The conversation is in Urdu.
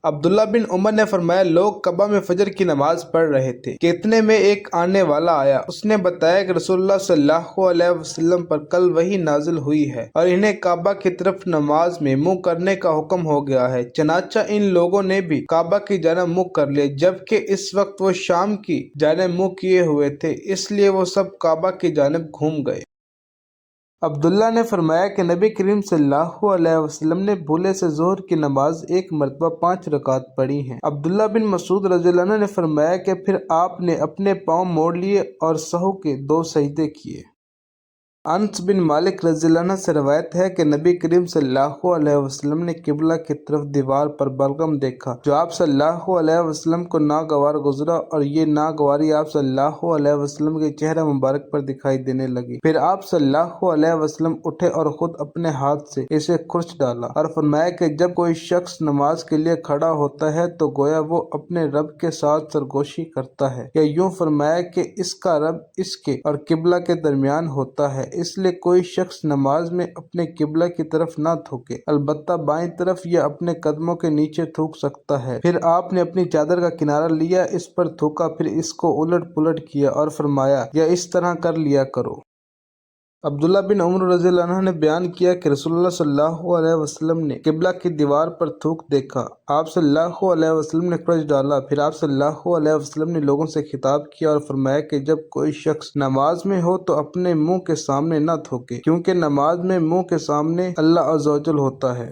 عبداللہ بن عمر نے فرمایا، لوگ کعبہ میں فجر کی نماز پڑھ رہے تھے کہ اتنے میں ایک آنے والا آیا۔ اس نے بتایا کہ رسول اللہ صلی اللہ علیہ وسلم پر کل وحی نازل ہوئی ہے اور انہیں کعبہ کی طرف نماز میں منہ کرنے کا حکم ہو گیا ہے۔ چنانچہ ان لوگوں نے بھی کعبہ کی جانب منہ کر لیا، جبکہ اس وقت وہ شام کی جانب منہ کیے ہوئے تھے، اس لیے وہ سب کعبہ کی جانب گھوم گئے۔ عبداللہ نے فرمایا کہ نبی کریم صلی اللہ علیہ وسلم نے بھولے سے ظہر کی نماز ایک مرتبہ 5 رکعت پڑھی ہیں۔ عبداللہ بن مسعود رضی اللہ عنہ نے فرمایا کہ پھر آپ نے اپنے پاؤں موڑ لیے اور سہو کے 2 سجدے کیے۔ انس بن مالک رضی اللہ عنہ سے روایت ہے کہ نبی کریم صلی اللہ علیہ وسلم نے قبلہ کی طرف دیوار پر بلغم دیکھا جو آپ صلی اللہ علیہ وسلم کو ناگوار گزرا، اور یہ ناگواری آپ صلی اللہ علیہ وسلم کے چہرہ مبارک پر دکھائی دینے لگی۔ پھر آپ صلی اللہ علیہ وسلم اٹھے اور خود اپنے ہاتھ سے اسے کھرچ ڈالا اور فرمایا کہ جب کوئی شخص نماز کے لیے کھڑا ہوتا ہے تو گویا وہ اپنے رب کے ساتھ سرگوشی کرتا ہے، یا یوں فرمایا کہ اس کا رب اس کے اور قبلہ کے درمیان ہوتا ہے، اس لیے کوئی شخص نماز میں اپنے قبلہ کی طرف نہ تھوکے، البتہ بائیں طرف یا اپنے قدموں کے نیچے تھوک سکتا ہے۔ پھر آپ نے اپنی چادر کا کنارہ لیا، اس پر تھوکا، پھر اس کو الٹ پلٹ کیا اور فرمایا، یا اس طرح کر لیا کرو۔ عبداللہ بن عمر رضی اللہ عنہ نے بیان کیا کہ رسول اللہ صلی اللہ علیہ وسلم نے قبلہ کی دیوار پر تھوک دیکھا، آپ صلی اللہ علیہ وسلم نے کھرچ ڈالا، پھر آپ صلی اللہ علیہ وسلم نے لوگوں سے خطاب کیا اور فرمایا کہ جب کوئی شخص نماز میں ہو تو اپنے منہ کے سامنے نہ تھوکے، کیونکہ نماز میں منہ کے سامنے اللہ عز و جل ہوتا ہے۔